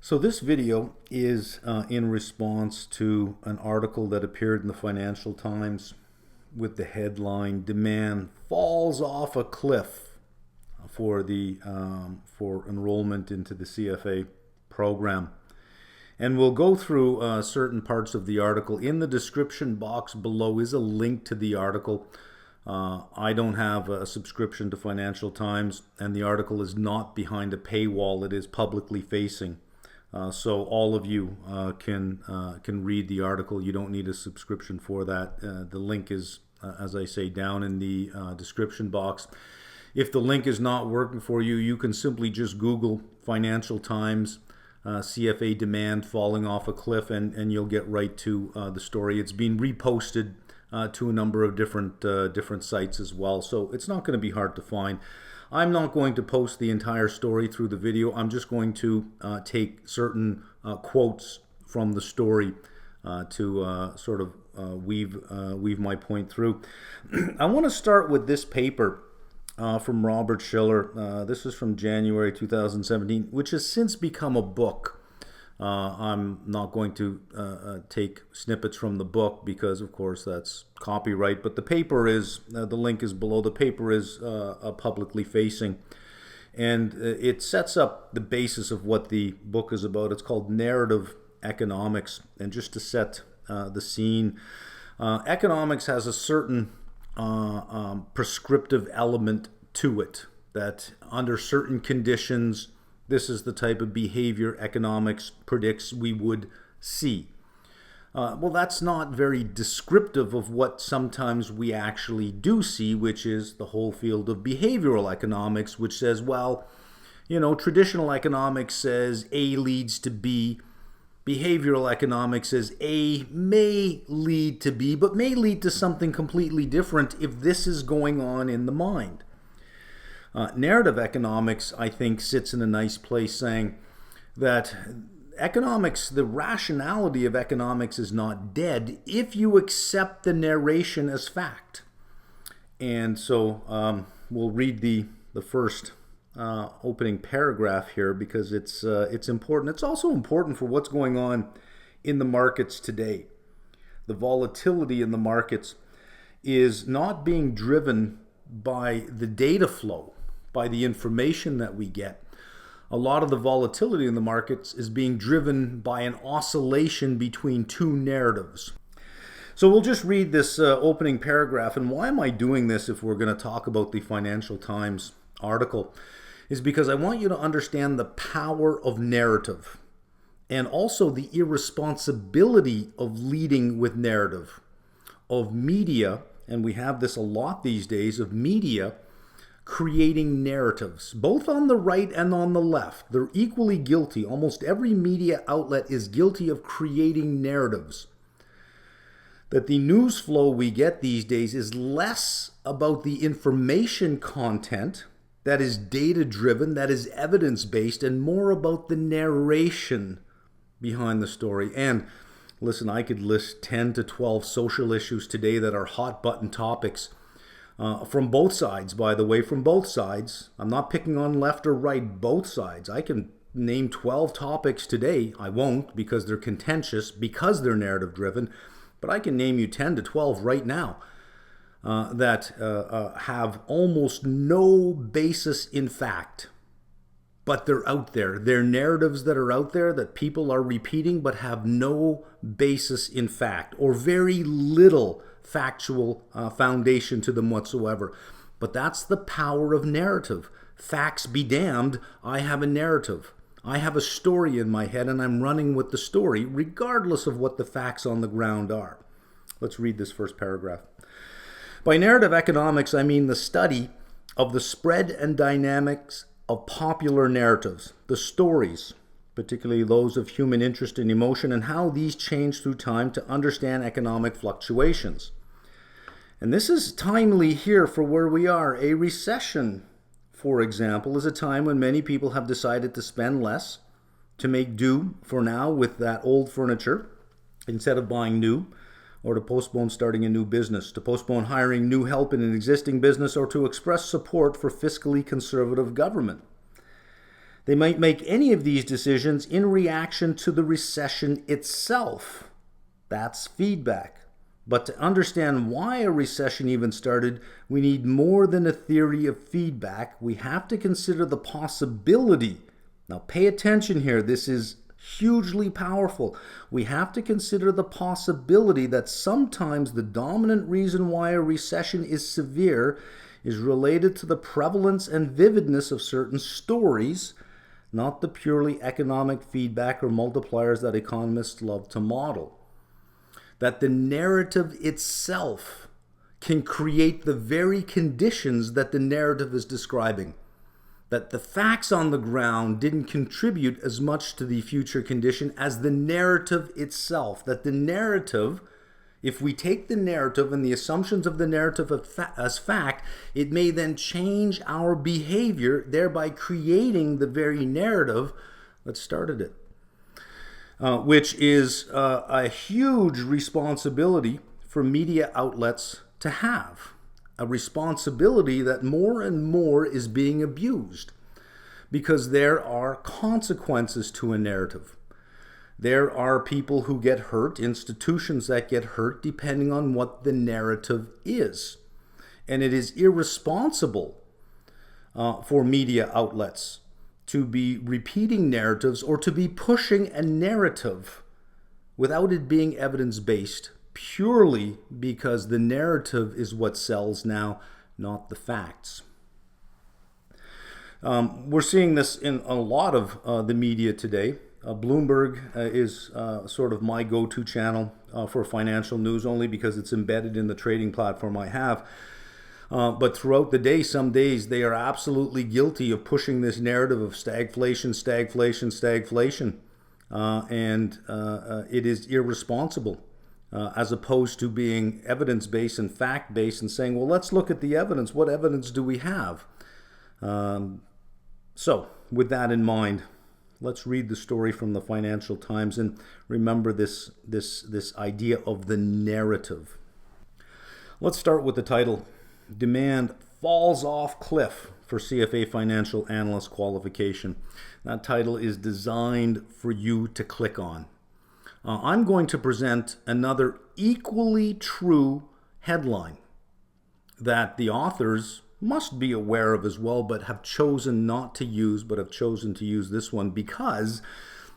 So this video is in response to an article that appeared in the Financial Times with the headline, "Demand falls off a cliff for enrollment into the CFA program." And we'll go through certain parts of the article. In the description box below is a link to the article. I don't have a subscription to Financial Times, and the article is not behind a paywall. It is publicly facing. So all of you can read the article. You don't need a subscription for that. The link is, as I say, down in the description box. If the link is not working for you, you can simply just Google Financial Times, CFA Demand falling off a cliff, and you'll get right to the story. It's been reposted to a number of different sites as well, so it's not going to be hard to find. I'm not going to post the entire story through the video. I'm just going to take certain quotes from the story to sort of weave my point through. I want to start with this paper from Robert Schiller. This is from January 2017, which has since become a book. I'm not going to take snippets from the book because, of course, that's copyright. But the paper is, the link is below. The paper is publicly facing. And it sets up the basis of what the book is about. It's called Narrative Economics. And just to set the scene, economics has a certain prescriptive element to it, that under certain conditions, this is the type of behavior economics predicts we would see. Well, that's not very descriptive of what sometimes we actually do see, which is the whole field of behavioral economics, which says, well, you know, traditional economics says A leads to B. Behavioral economics says A may lead to B, but may lead to something completely different if this is going on in the mind. Narrative economics, I think, sits in a nice place saying that economics, the rationality of economics is not dead if you accept the narration as fact. And so we'll read the first opening paragraph here because it's important. It's also important for what's going on in the markets today. The volatility in the markets is not being driven by the data flow, by the information that we get. A lot of the volatility in the markets is being driven by an oscillation between two narratives. So we'll just read this opening paragraph. And why am I doing this if we're going to talk about the Financial Times article? Is because I want you to understand the power of narrative and also the irresponsibility of leading with narrative, of media, and we have this a lot these days, of media creating narratives, both on the right and on the left. They're equally guilty. Almost every media outlet is guilty of creating narratives. That the news flow we get these days is less about the information content that is data-driven, that is evidence-based, and more about the narration behind the story. And listen, I could list 10 to 12 social issues today that are hot-button topics. From both sides, by the way, from both sides. I'm not picking on left or right, both sides. I can name 12 topics today. I won't because they're contentious, because they're narrative driven, but I can name you 10 to 12 right now that have almost no basis in fact, but they're out there. They're narratives that are out there that people are repeating but have no basis in fact, or very little factual foundation to them whatsoever. But that's the power of narrative. Facts be damned, I have a narrative. I have a story in my head and I'm running with the story regardless of what the facts on the ground are. Let's read this first paragraph. By narrative economics, I mean the study of the spread and dynamics of popular narratives, the stories, particularly those of human interest and emotion, and how these change through time to understand economic fluctuations. And this is timely here for where we are. A recession, for example, is a time when many people have decided to spend less, to make do for now with that old furniture instead of buying new, or to postpone starting a new business, to postpone hiring new help in an existing business, or to express support for fiscally conservative government. They might make any of these decisions in reaction to the recession itself. That's feedback. But to understand why a recession even started, we need more than a theory of feedback. We have to consider the possibility. Now pay attention here. This is hugely powerful. We have to consider the possibility that sometimes the dominant reason why a recession is severe is related to the prevalence and vividness of certain stories, not the purely economic feedback or multipliers that economists love to model. That the narrative itself can create the very conditions that the narrative is describing. That the facts on the ground didn't contribute as much to the future condition as the narrative itself. That the narrative, if we take the narrative and the assumptions of the narrative as fact, it may then change our behavior, thereby creating the very narrative that started it. Which is a huge responsibility for media outlets to have. A responsibility that more and more is being abused because there are consequences to a narrative. There are people who get hurt, institutions that get hurt, depending on what the narrative is. And it is irresponsible for media outlets to be repeating narratives or to be pushing a narrative without it being evidence-based, purely because the narrative is what sells now, not the facts. We're seeing this in a lot of the media today. Bloomberg is sort of my go-to channel for financial news, only because it's embedded in the trading platform I have. But throughout the day, some days, they are absolutely guilty of pushing this narrative of stagflation, stagflation, stagflation. And it is irresponsible. As opposed to being evidence-based and fact-based and saying, well, let's look at the evidence. What evidence do we have? So, with that in mind, let's read the story from the Financial Times and remember this idea of the narrative. Let's start with the title. Demand falls off cliff for CFA Financial Analyst qualification. That title is designed for you to click on. I'm going to present another equally true headline that the authors must be aware of as well, but have chosen not to use, but have chosen to use this one because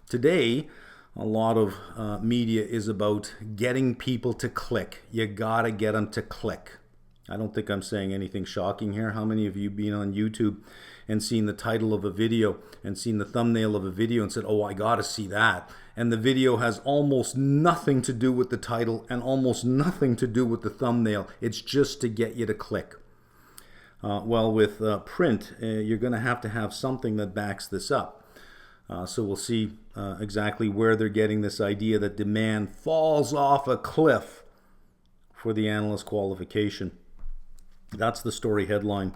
today a lot of media is about getting people to click. You gotta get them to click. I don't think I'm saying anything shocking here. How many of you been on YouTube and seen the title of a video and seen the thumbnail of a video and said, oh, I gotta see that? And the video has almost nothing to do with the title and almost nothing to do with the thumbnail. It's just to get you to click. Well, with print, you're going to have something that backs this up. So we'll see exactly where they're getting this idea that demand falls off a cliff for the analyst qualification. That's the story headline.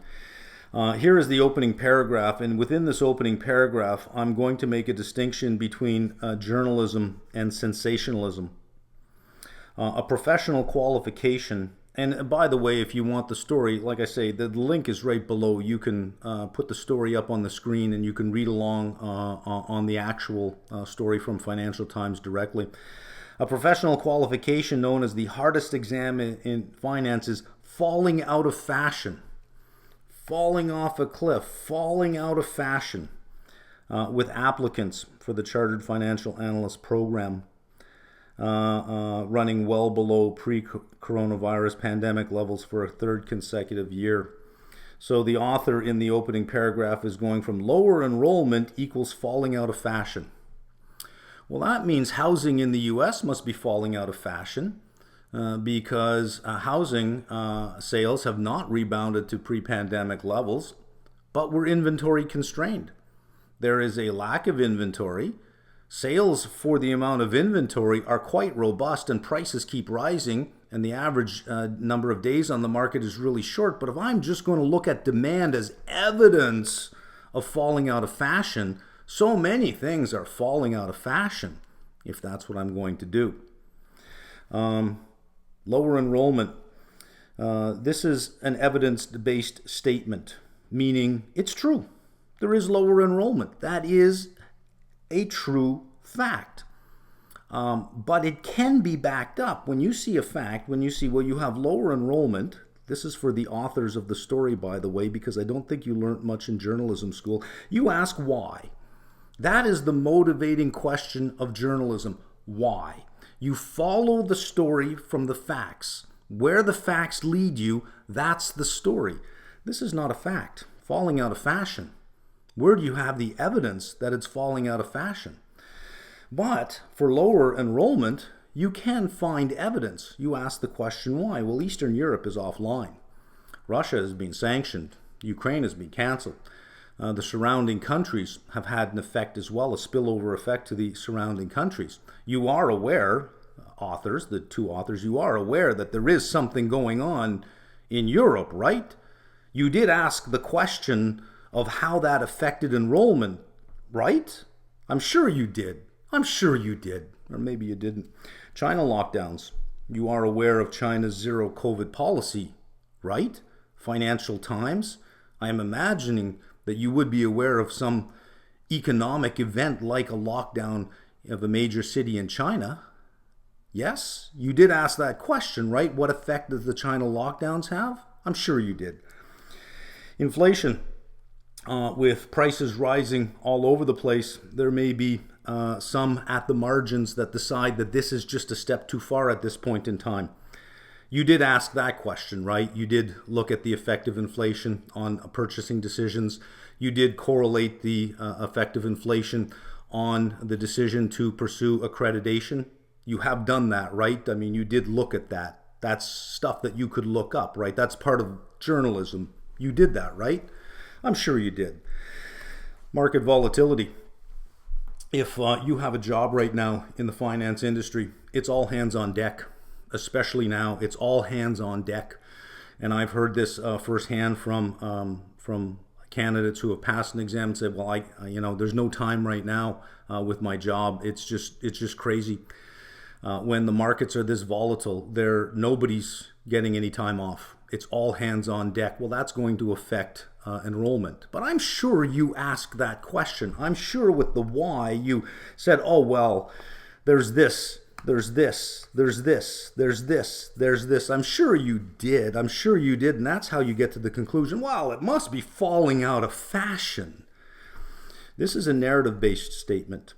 Here is the opening paragraph, and within this opening paragraph, I'm going to make a distinction between journalism and sensationalism. A professional qualification, and by the way, if you want the story, like I say, the link is right below. You can put the story up on the screen and you can read along on the actual story from Financial Times directly. A professional qualification known as the hardest exam in finance is falling out of fashion. Falling off a cliff, falling out of fashion with applicants for the Chartered Financial Analyst program running well below pre-coronavirus pandemic levels for a third consecutive year. So the author in the opening paragraph is going from lower enrollment equals falling out of fashion. Well, that means housing in the US must be falling out of fashion. Because housing sales have not rebounded to pre-pandemic levels, but we're inventory constrained. There is a lack of inventory. Sales for the amount of inventory are quite robust and prices keep rising, and the average number of days on the market is really short. But if I'm just going to look at demand as evidence of falling out of fashion, so many things are falling out of fashion if that's what I'm going to do. Lower enrollment. This is an evidence-based statement, meaning it's true. there is lower enrollment. That is a true fact. But it can be backed up. When you see a fact, when you see, well, you have lower enrollment, this is for the authors of the story, by the way, because I don't think you learned much in journalism school. You ask why. That is the motivating question of journalism. Why? You follow the story from the facts. Where the facts lead you, that's the story. This is not a fact. Falling out of fashion. Where do you have the evidence that it's falling out of fashion? But for lower enrollment, you can find evidence. You ask the question why? Well, Eastern Europe is offline. Russia has been sanctioned. Ukraine has been canceled. The surrounding countries have had an effect as well, a spillover effect to the surrounding countries. You are aware, authors, the two authors, you are aware that there is something going on in Europe, right? You did ask the question of how that affected enrollment, right? I'm sure you did. I'm sure you did. Or maybe you didn't. China lockdowns. You are aware of China's zero COVID policy, right? Financial Times. I am imagining that you would be aware of some economic event like a lockdown of a major city in China. Yes, you did ask that question, right? What effect does the China lockdowns have? I'm sure you did. Inflation. With prices rising all over the place, there may be some at the margins that decide that this is just a step too far at this point in time. You did ask that question, right? You did look at the effect of inflation on purchasing decisions. You did correlate the effect of inflation on the decision to pursue accreditation. You have done that, right? I mean, you did look at that. That's stuff that you could look up, right? That's part of journalism. You did that, right? I'm sure you did. Market volatility. If you have a job right now in the finance industry, it's all hands on deck. Especially now, it's all hands on deck. And I've heard this firsthand from candidates who have passed an exam and said, well, there's no time right now with my job. It's just crazy. When the markets are this volatile, nobody's getting any time off. It's all hands on deck. Well, that's going to affect enrollment. But I'm sure you asked that question. I'm sure with the why you said, oh, well, there's this, there's this, there's this, there's this, there's this. I'm sure you did. I'm sure you did. And that's how you get to the conclusion, well, it must be falling out of fashion. This is a narrative-based statement.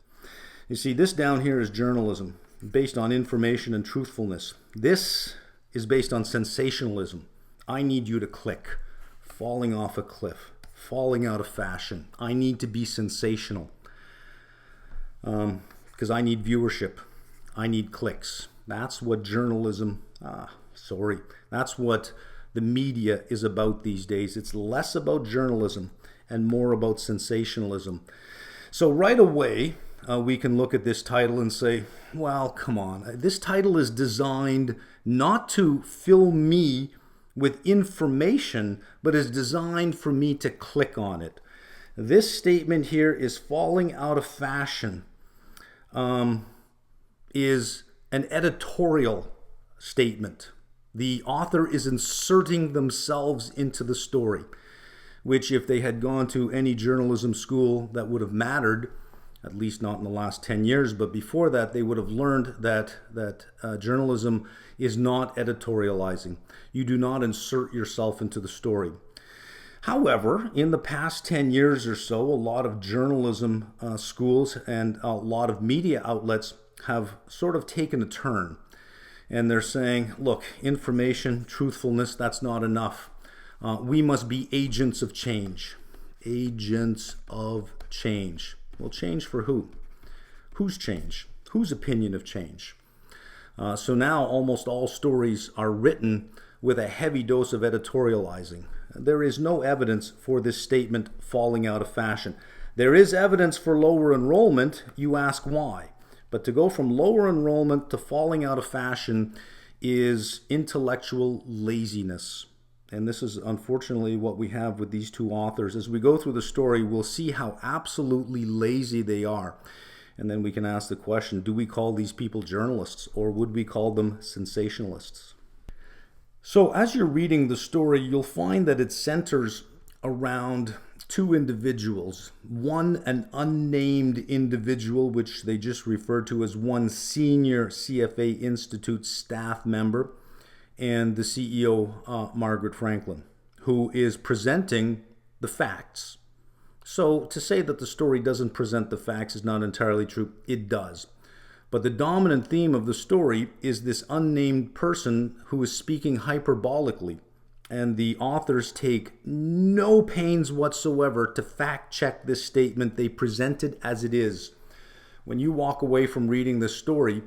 You see, this down here is journalism based on information and truthfulness. This is based on sensationalism. I need you to click. Falling off a cliff, falling out of fashion. I need to be sensational because I need viewership. I need clicks. That's what journalism, that's what the media is about these days. It's less about journalism and more about sensationalism. So right away, we can look at this title and say, well, come on. This title is designed not to fill me with information, but is designed for me to click on it. This statement here is falling out of fashion, is an editorial statement. The author is inserting themselves into the story, which if they had gone to any journalism school that would have mattered, at least not in the last 10 years, but before that, they would have learned that journalism is not editorializing. You do not insert yourself into the story. However, in the past 10 years or so, a lot of journalism schools and a lot of media outlets have sort of taken a turn. And they're saying, look, information, truthfulness, that's not enough. We must be agents of change. Agents of change. Well, change for who? Whose change? Whose opinion of change? So now almost all stories are written with a heavy dose of editorializing. There is no evidence for this statement falling out of fashion. There is evidence for lower enrollment. You ask why. But to go from lower enrollment to falling out of fashion is intellectual laziness. And this is unfortunately what we have with these two authors. As we go through the story, we'll see how absolutely lazy they are. And then we can ask the question, do we call these people journalists or would we call them sensationalists? So as you're reading the story, you'll find that it centers around two individuals. One, an unnamed individual, which they just referred to as one senior CFA Institute staff member, and the CEO, Margaret Franklin, who is presenting the facts. So to say that the story doesn't present the facts is not entirely true. It does. But the dominant theme of the story is this unnamed person who is speaking hyperbolically. And the authors take no pains whatsoever to fact check this statement. They present it as it is. When you walk away from reading this story,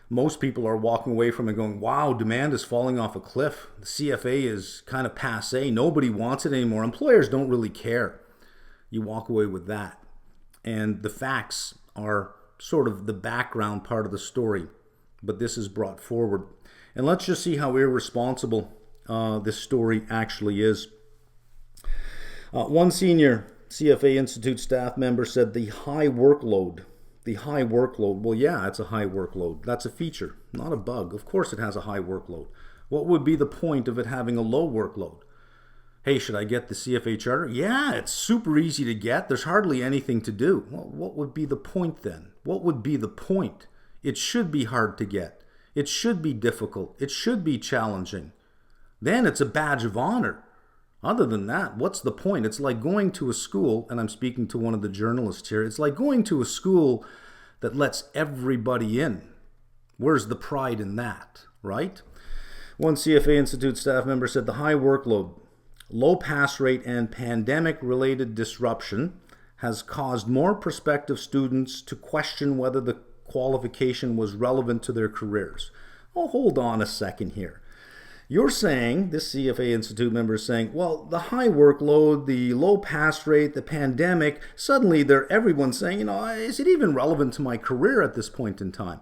most people are walking away from it going, wow, demand is falling off a cliff. The CFA is kind of passé. Nobody wants it anymore. Employers don't really care. You walk away with that. And the facts are sort of the background part of the story. But this is brought forward. And let's just see how irresponsible this story actually is. One senior CFA Institute staff member said the high workload, well, yeah, it's a high workload. That's a feature, not a bug. Of course it has a high workload. What would be the point of it having a low workload? Hey, should I get the CFA charter? Yeah, it's super easy to get. There's hardly anything to do. Well, what would be the point then? What would be the point? It should be hard to get. It should be difficult. It should be challenging. Then it's a badge of honor. Other than that, what's the point? It's like going to a school, and I'm speaking to one of the journalists here, it's like going to a school that lets everybody in. Where's the pride in that, right? One CFA Institute staff member said the high workload, low pass rate, and pandemic-related disruption has caused more prospective students to question whether the qualification was relevant to their careers. Oh, hold on a second here. You're saying, this CFA Institute member is saying, well, the high workload, the low pass rate, the pandemic, suddenly everyone's saying, is it even relevant to my career at this point in time?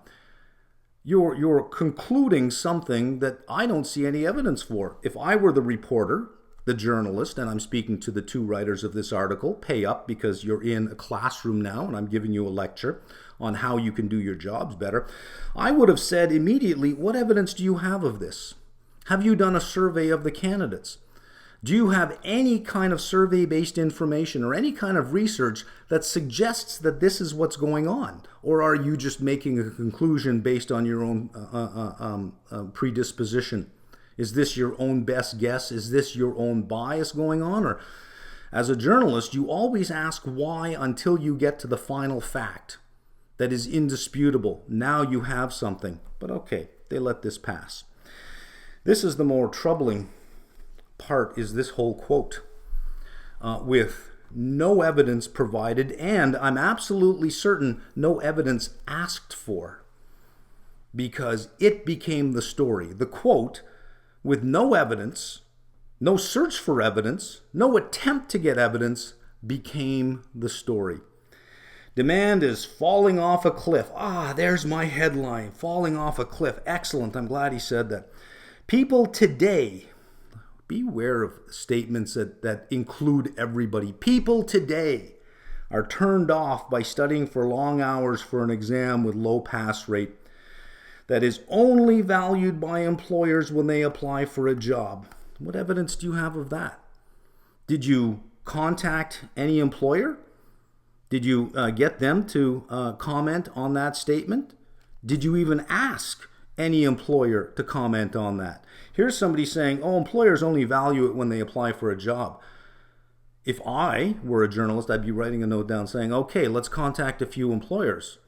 You're concluding something that I don't see any evidence for. If I were the reporter, the journalist, and I'm speaking to the two writers of this article, pay up because you're in a classroom now and I'm giving you a lecture on how you can do your jobs better, I would have said immediately, what evidence do you have of this? Have you done a survey of the candidates? Do you have any kind of survey-based information or any kind of research that suggests that this is what's going on? Or are you just making a conclusion based on your own predisposition? Is this your own best guess? Is this your own bias going on? Or as a journalist, you always ask why until you get to the final fact that is indisputable. Now you have something. But okay, they let this pass. This is the more troubling part, is this whole quote. With no evidence provided, and I'm absolutely certain no evidence asked for, because it became the story. The quote, with no evidence, no search for evidence, no attempt to get evidence, became the story. Demand is falling off a cliff. There's my headline, falling off a cliff. Excellent, I'm glad he said that. People today, beware of statements that include everybody. People today are turned off by studying for long hours for an exam with low pass rate that is only valued by employers when they apply for a job. What evidence do you have of that? Did you contact any employer? Did you get them to comment on that statement? Did you even ask any employer to comment on that? Here's somebody saying, employers only value it when they apply for a job. If I were a journalist, I'd be writing a note down saying, okay, let's contact a few employers.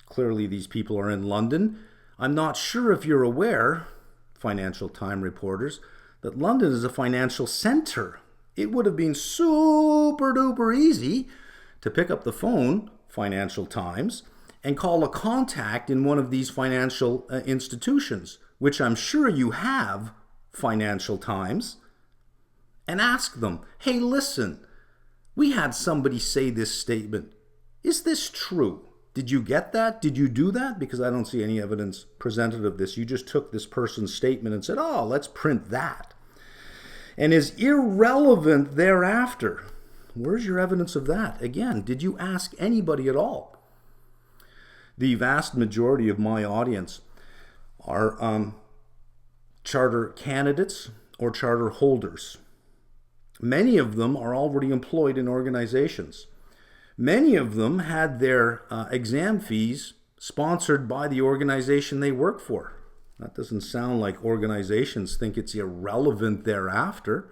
Clearly these people are in London. I'm not sure if you're aware, Financial Times reporters, that London is a financial center. It would have been super duper easy to pick up the phone, Financial Times, and call a contact in one of these financial institutions, which I'm sure you have, Financial Times, and ask them, hey, listen, we had somebody say this statement. Is this true? Did you get that? Did you do that? Because I don't see any evidence presented of this. You just took this person's statement and said, let's print that. And is irrelevant thereafter. Where's your evidence of that? Again, did you ask anybody at all? The vast majority of my audience are charter candidates or charter holders. Many of them are already employed in organizations. Many of them had their exam fees sponsored by the organization they work for. That doesn't sound like organizations think it's irrelevant thereafter.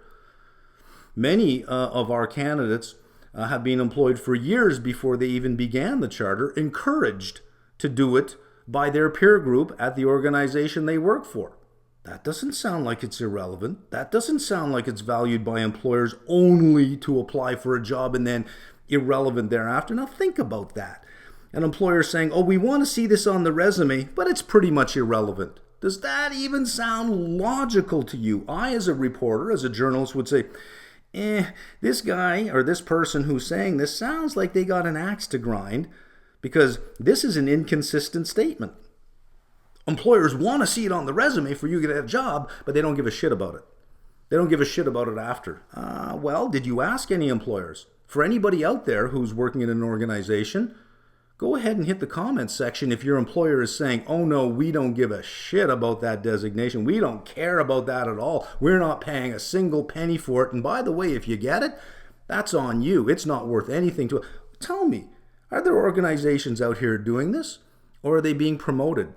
Many of our candidates have been employed for years before they even began the charter, encouraged to do it by their peer group at the organization they work for. That doesn't sound like it's irrelevant. That doesn't sound like it's valued by employers only to apply for a job and then irrelevant thereafter. Now think about that. An employer saying, oh, we want to see this on the resume, but it's pretty much irrelevant. Does that even sound logical to you? I, as a reporter, as a journalist, would say, this guy or this person who's saying this sounds like they got an axe to grind, because this is an inconsistent statement. Employers want to see it on the resume for you to get a job, but they don't give a shit about it. They don't give a shit about it after. Well, did you ask any employers? For anybody out there who's working in an organization, go ahead and hit the comments section if your employer is saying, oh no, we don't give a shit about that designation. We don't care about that at all. We're not paying a single penny for it. And by the way, if you get it, that's on you. It's not worth anything to it. Tell me, are there organizations out here doing this? Or are they being promoted?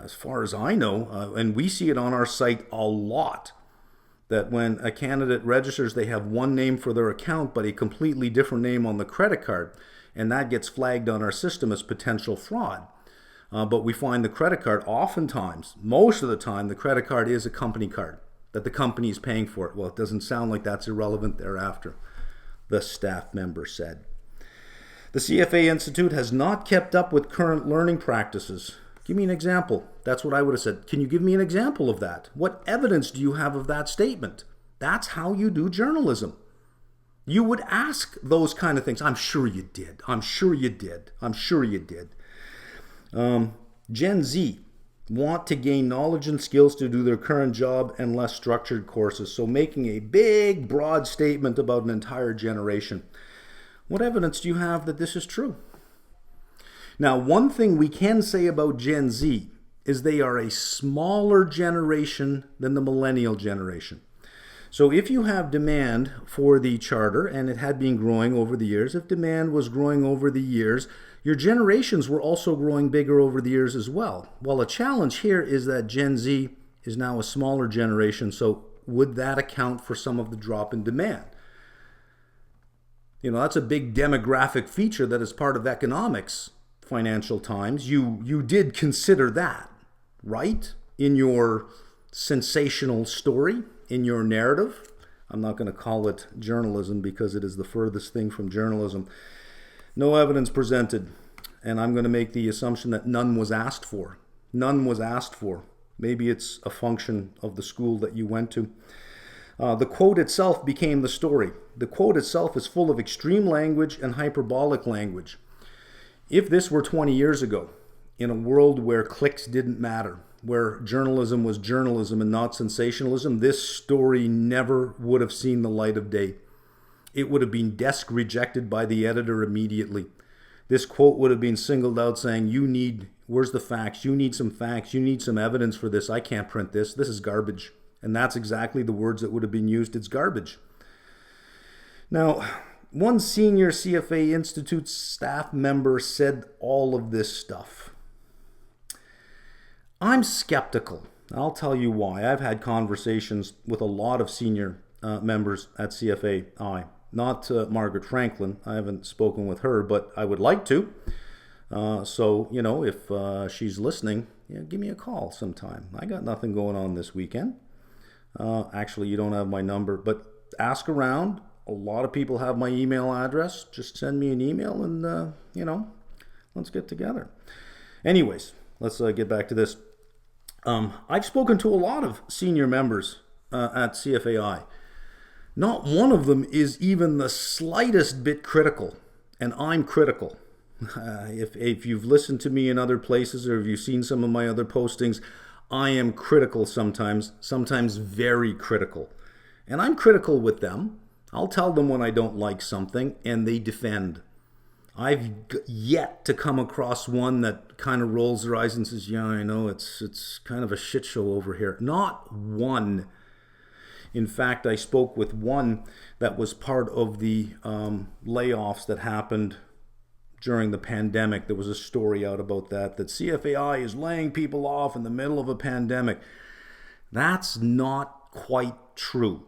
As far as I know, and we see it on our site a lot, that when a candidate registers, they have one name for their account, but a completely different name on the credit card. And that gets flagged on our system as potential fraud. But we find the credit card, oftentimes, most of the time, the credit card is a company card, that the company is paying for it. Well, it doesn't sound like that's irrelevant thereafter, the staff member said. The CFA Institute has not kept up with current learning practices. Give me an example. That's what I would have said. Can you give me an example of that? What evidence do you have of that statement? That's how you do journalism. You would ask those kind of things. I'm sure you did. I'm sure you did. I'm sure you did. Gen Z want to gain knowledge and skills to do their current job and less structured courses. So making a big, broad statement about an entire generation. What evidence do you have that this is true? Now, one thing we can say about Gen Z is they are a smaller generation than the millennial generation. So if you have demand for the charter, and it had been growing over the years, if demand was growing over the years, your generations were also growing bigger over the years as well. Well, a challenge here is that Gen Z is now a smaller generation, so would that account for some of the drop in demand? You know, that's a big demographic feature that is part of economics, Financial Times. You did consider that, right? In your sensational story, in your narrative. I'm not going to call it journalism because it is the furthest thing from journalism. No evidence presented, and I'm going to make the assumption that none was asked for. None was asked for. Maybe it's a function of the school that you went to. The quote itself became the story. The quote itself is full of extreme language and hyperbolic language. If this were 20 years ago, in a world where clicks didn't matter, where journalism was journalism and not sensationalism, this story never would have seen the light of day. It would have been desk rejected by the editor immediately. This quote would have been singled out saying, where's the facts? You need some facts. You need some evidence for this. I can't print this. This is garbage. And that's exactly the words that would have been used. It's garbage. Now, one senior CFA Institute staff member said all of this stuff. I'm skeptical. I'll tell you why. I've had conversations with a lot of senior members at CFAI. Not Margaret Franklin. I haven't spoken with her, but I would like to. So, if she's listening, give me a call sometime. I got nothing going on this weekend. Actually, you don't have my number, but ask around. A lot of people have my email address. Just send me an email and, let's get together. Anyways, let's get back to this. I've spoken to a lot of senior members at CFAI. Not one of them is even the slightest bit critical, and I'm critical. If you've listened to me in other places or if you've seen some of my other postings, I am critical sometimes very critical. And I'm critical with them. I'll tell them when I don't like something, and they defend. I've yet to come across one that kind of rolls their eyes and says, yeah, I know, it's kind of a shit show over here. Not one. In fact, I spoke with one that was part of the layoffs that happened during the pandemic. There was a story out about that CFAI is laying people off in the middle of a pandemic. That's not quite true.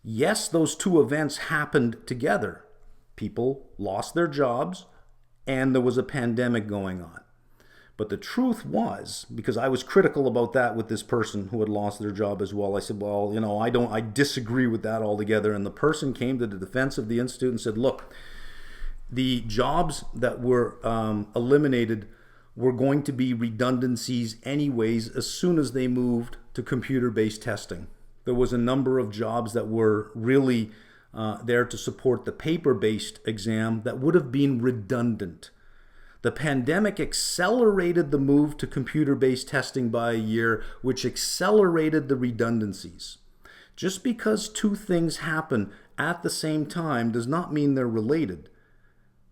Yes, those two events happened together. People lost their jobs and there was a pandemic going on. But the truth was, because I was critical about that with this person who had lost their job as well, I said, well, I disagree with that altogether. And the person came to the defense of the Institute and said, look, the jobs that were eliminated were going to be redundancies anyways as soon as they moved to computer-based testing. There was a number of jobs that were really there to support the paper-based exam that would have been redundant. The pandemic accelerated the move to computer-based testing by a year, which accelerated the redundancies. Just because two things happen at the same time does not mean they're related.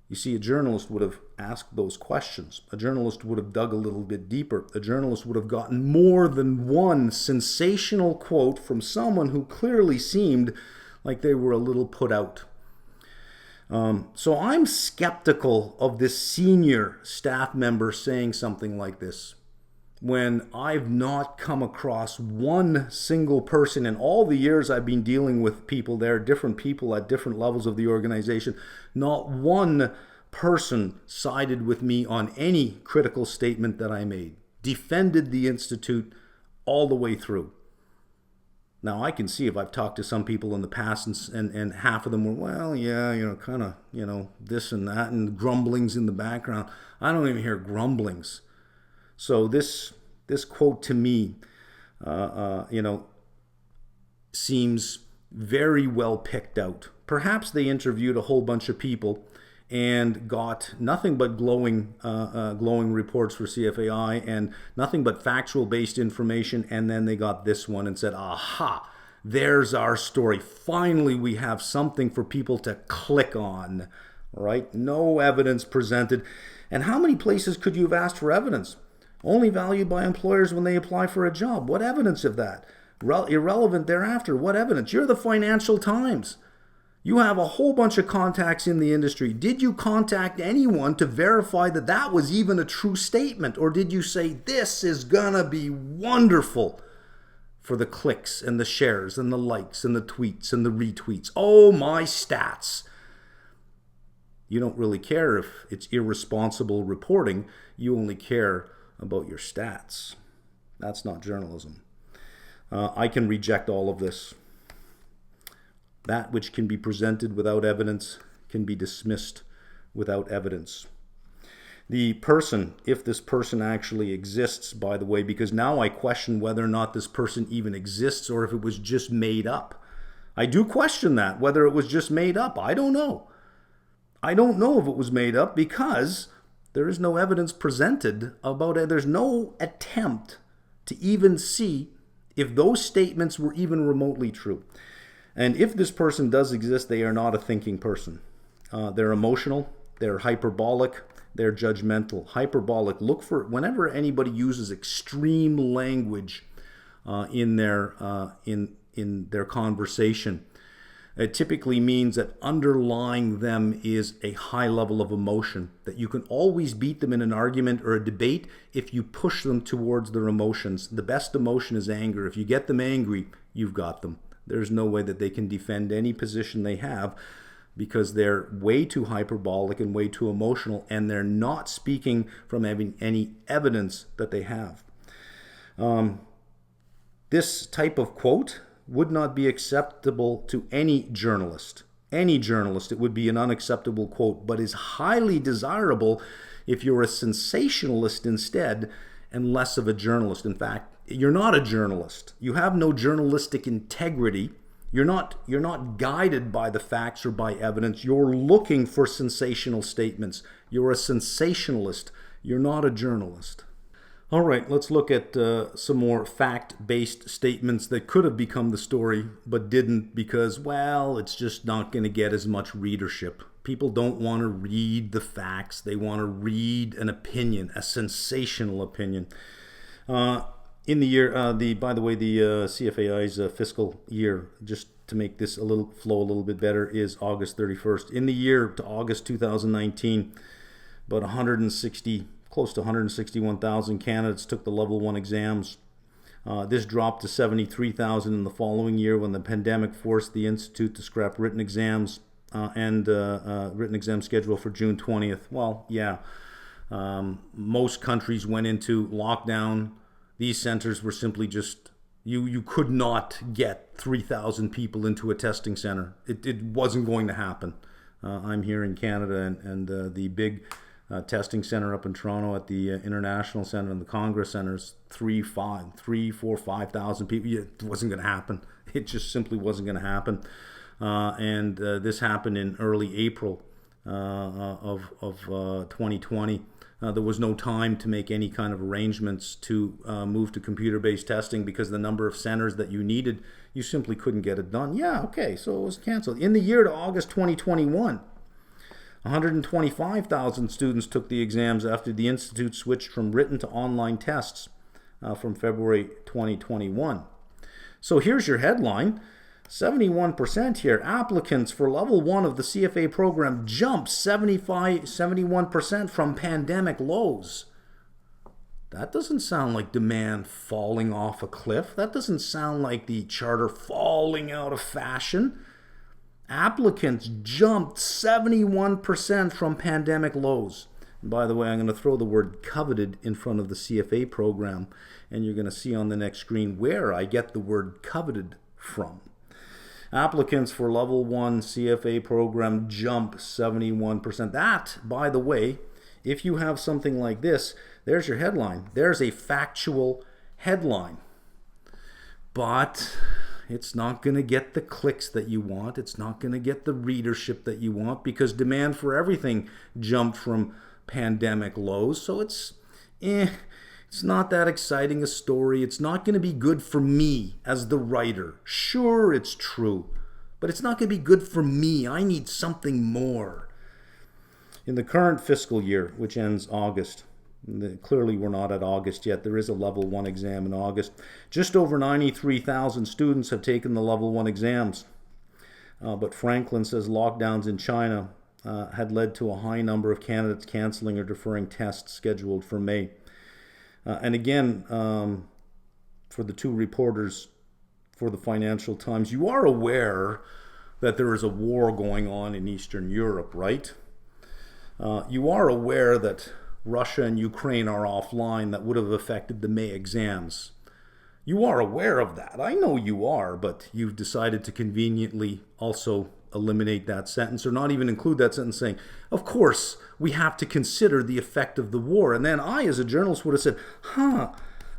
You see, a journalist would have asked those questions. A journalist would have dug a little bit deeper. A journalist would have gotten more than one sensational quote from someone who clearly seemed like they were a little put out. So I'm skeptical of this senior staff member saying something like this when I've not come across one single person in all the years I've been dealing with people there, different people at different levels of the organization. Not one person sided with me on any critical statement that I made, defended the Institute all the way through. Now, I can see if I've talked to some people in the past and half of them were, well, yeah, kind of, this and that and grumblings in the background. I don't even hear grumblings. So this quote to me, seems very well picked out. Perhaps they interviewed a whole bunch of people and got nothing but glowing reports for CFAI and nothing but factual-based information, and then they got this one and said, aha, there's our story. Finally, we have something for people to click on, right? No evidence presented. And how many places could you have asked for evidence? Only valued by employers when they apply for a job. What evidence of that? Irrelevant thereafter. What evidence? You're the Financial Times. You have a whole bunch of contacts in the industry. Did you contact anyone to verify that that was even a true statement? Or did you say, this is gonna be wonderful for the clicks and the shares and the likes and the tweets and the retweets? Oh, my stats. You don't really care if it's irresponsible reporting. You only care about your stats. That's not journalism. I can reject all of this. That which can be presented without evidence can be dismissed without evidence. The person, if this person actually exists, by the way, because now I question whether or not this person even exists or if it was just made up. I do question that, whether it was just made up. I don't know. I don't know if it was made up because there is no evidence presented about it. There's no attempt to even see if those statements were even remotely true. And if this person does exist, they are not a thinking person. They're emotional, they're hyperbolic, they're judgmental. Hyperbolic, look for, whenever anybody uses extreme language in their conversation, it typically means that underlying them is a high level of emotion, that you can always beat them in an argument or a debate if you push them towards their emotions. The best emotion is anger. If you get them angry, you've got them. There's no way that they can defend any position they have because they're way too hyperbolic and way too emotional, and they're not speaking from having any evidence that they have. This type of quote would not be acceptable to any journalist. Any journalist, it would be an unacceptable quote, but is highly desirable if you're a sensationalist instead and less of a journalist. In fact, you're not a journalist. You have no journalistic integrity. You're not guided by the facts or by evidence. You're looking for sensational statements. You're a sensationalist. You're not a journalist. All right, let's look at some more fact-based statements that could have become the story but didn't because, well, it's just not going to get as much readership. People don't want to read the facts. They want to read an opinion, a sensational opinion. In the year, by the way, the CFAI's fiscal year, just to make this flow a little bit better, is August 31st. In the year to August 2019, about 160, close to 161,000 candidates took the level 1 exams. This dropped to 73,000 in the following year when the pandemic forced the Institute to scrap written exams and written exam schedule for June 20th. Well, yeah, most countries went into lockdown. These centers were simply just, you could not get 3,000 people into a testing center. It wasn't going to happen. I'm here in Canada, and the big testing center up in Toronto at the International Center and the Congress Centers, 5,000 people. It wasn't going to happen. It just simply wasn't going to happen. And this happened in early April of 2020. There was no time to make any kind of arrangements to move to computer-based testing because the number of centers that you needed, you simply couldn't get it done. Yeah, okay, so it was canceled. In the year to August 2021, 125,000 students took the exams after the Institute switched from written to online tests from February 2021. So here's your headline. 71% here. Applicants for level 1 of the CFA program jumped 71% from pandemic lows. That doesn't sound like demand falling off a cliff. That doesn't sound like the charter falling out of fashion. Applicants jumped 71% from pandemic lows. And by the way, I'm going to throw the word coveted in front of the CFA program, and you're going to see on the next screen where I get the word coveted from. Applicants for level 1 CFA program jump 71%. That, by the way, if you have something like this, there's your headline. There's a factual headline. But it's not going to get the clicks that you want. It's not going to get the readership that you want because demand for everything jumped from pandemic lows. So it's not that exciting a story. It's not going to be good for me as the writer. Sure, it's true, but it's not going to be good for me. I need something more. In the current fiscal year, which ends August, clearly we're not at August yet. There is a level 1 exam in August. Just over 93,000 students have taken the level 1 exams. But Franklin says lockdowns in China had led to a high number of candidates canceling or deferring tests scheduled for May. And again, for the two reporters for the Financial Times, you are aware that there is a war going on in Eastern Europe, right? You are aware that Russia and Ukraine are offline that would have affected the May exams. You are aware of that. I know you are, but you've decided to conveniently also eliminate that sentence or not even include that sentence saying, of course, we have to consider the effect of the war. And then I, as a journalist, would have said,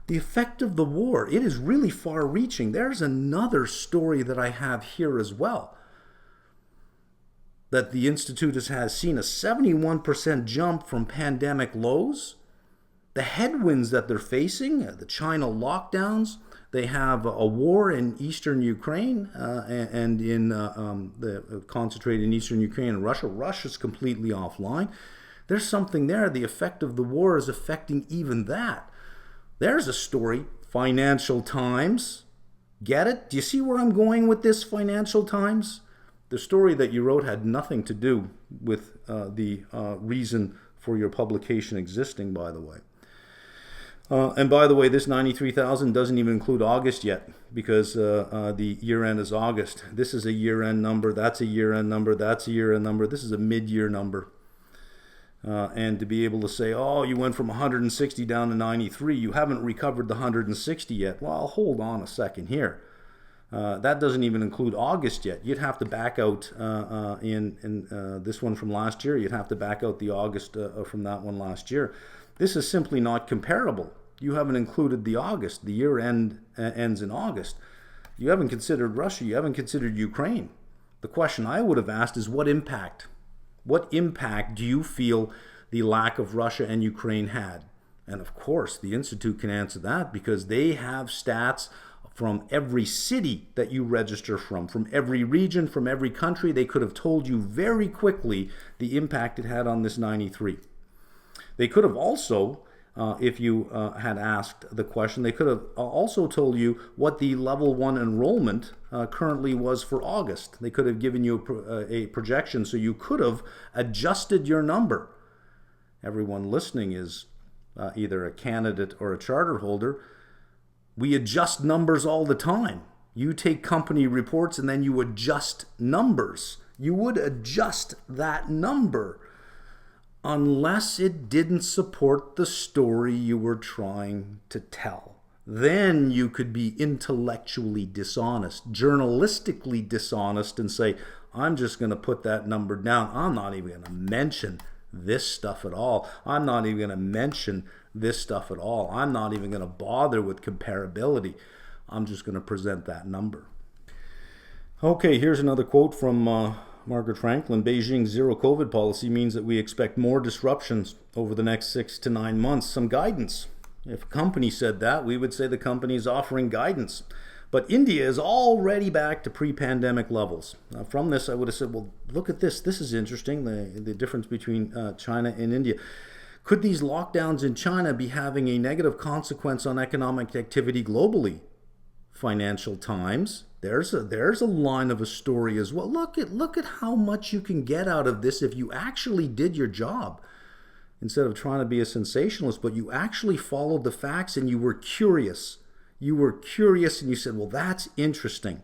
the effect of the war, it is really far-reaching. There's another story that I have here as well. That the Institute has seen a 71% jump from pandemic lows. The headwinds that they're facing, the China lockdowns, they have a war in eastern Ukraine and concentrated in eastern Ukraine and Russia. Russia's completely offline. There's something there. The effect of the war is affecting even that. There's a story. Financial Times. Get it? Do you see where I'm going with this, Financial Times? The story that you wrote had nothing to do with the reason for your publication existing, by the way. And by the way, this 93,000 doesn't even include August yet because the year end is August. This is a year end number. That's a year end number. That's a year end number. This is a mid-year number. And to be able to say, oh, you went from 160 down to 93, you haven't recovered the 160 yet. Well, hold on a second here. That doesn't even include August yet. You'd have to back out in this one from last year. You'd have to back out the August from that one last year. This is simply not comparable. You haven't included the August. The year ends in August. You haven't considered Russia. You haven't considered Ukraine. The question I would have asked is what impact? What impact do you feel the lack of Russia and Ukraine had? And of course, the Institute can answer that because they have stats from every city that you register from every region, from every country. They could have told you very quickly the impact it had on this 93. They could have also if you had asked the question. They could have also told you what the level 1 enrollment currently was for August. They could have given you a projection, so you could have adjusted your number. Everyone listening is either a candidate or a charter holder. We adjust numbers all the time. You take company reports and then you adjust numbers. You would adjust that number unless it didn't support the story you were trying to tell. Then you could be intellectually dishonest, journalistically dishonest, and say, I'm just going to put that number down. I'm not even going to mention this stuff at all. I'm not even going to mention this stuff at all. I'm not even going to bother with comparability. I'm just going to present that number. Okay, here's another quote from Margaret Franklin. Beijing's zero COVID policy means that we expect more disruptions over the next 6 to 9 months. Some guidance. If a company said that, we would say the company is offering guidance. But India is already back to pre-pandemic levels. From this, I would have said, well, look at this. This is interesting, the difference between China and India. Could these lockdowns in China be having a negative consequence on economic activity globally? Financial Times. There's a line of a story as well. Look at how much you can get out of this if you actually did your job. Instead of trying to be a sensationalist, but you actually followed the facts and you were curious. You were curious and you said, well, that's interesting.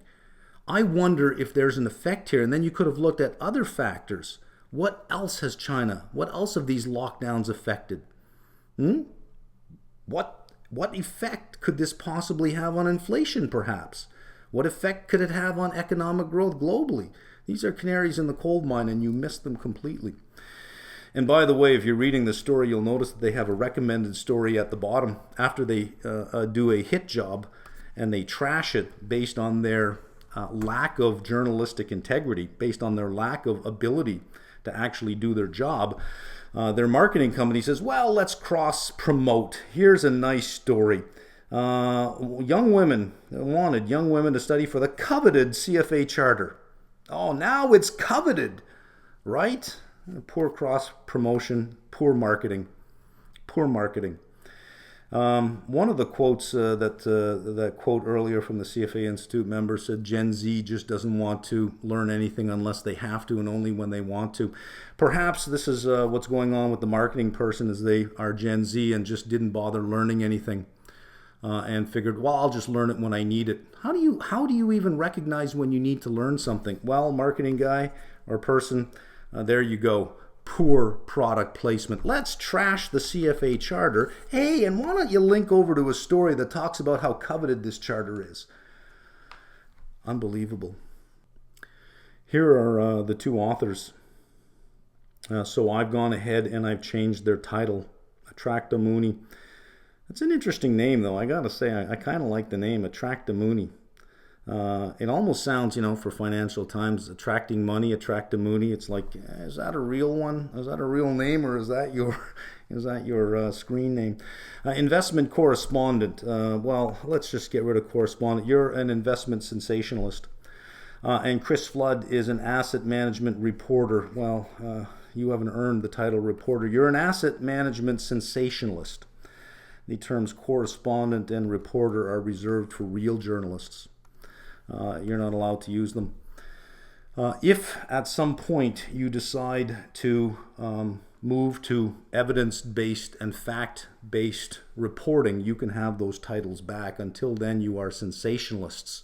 I wonder if there's an effect here. And then you could have looked at other factors. What else has China, what else have these lockdowns affected? What effect could this possibly have on inflation, perhaps? What effect could it have on economic growth globally? These are canaries in the coal mine, and you missed them completely. And by the way, if you're reading the story, you'll notice that they have a recommended story at the bottom after they do a hit job, and they trash it based on their lack of journalistic integrity, based on their lack of ability to actually do their job. Their marketing company says, well, let's cross-promote. Here's a nice story. Young women wanted young women to study for the coveted CFA charter. Oh, now it's coveted, right? Poor cross-promotion, poor marketing, poor marketing. One of the quotes that quote earlier from the CFA Institute member said, Gen Z just doesn't want to learn anything unless they have to and only when they want to. Perhaps this is what's going on with the marketing person, is they are Gen Z and just didn't bother learning anything and figured, well, I'll just learn it when I need it. How do you even recognize when you need to learn something? Well, marketing guy or person, there you go. Poor product placement. Let's trash the CFA charter. Hey, and why don't you link over to a story that talks about how coveted this charter is? Unbelievable. Here are the two authors. So I've gone ahead and I've changed their title. Attractamuni. It's an interesting name, though. I gotta say, I kind of like the name Attractamuni. It almost sounds, for Financial Times, attracting money, Attractamuni. It's like, is that a real one? Is that a real name, or is that your screen name? Investment correspondent. Well, let's just get rid of correspondent. You're an investment sensationalist. And Chris Flood is an asset management reporter. Well, you haven't earned the title reporter. You're an asset management sensationalist. The terms correspondent and reporter are reserved for real journalists. You're not allowed to use them. If at some point you decide to move to evidence-based and fact-based reporting, you can have those titles back. Until then, you are sensationalists.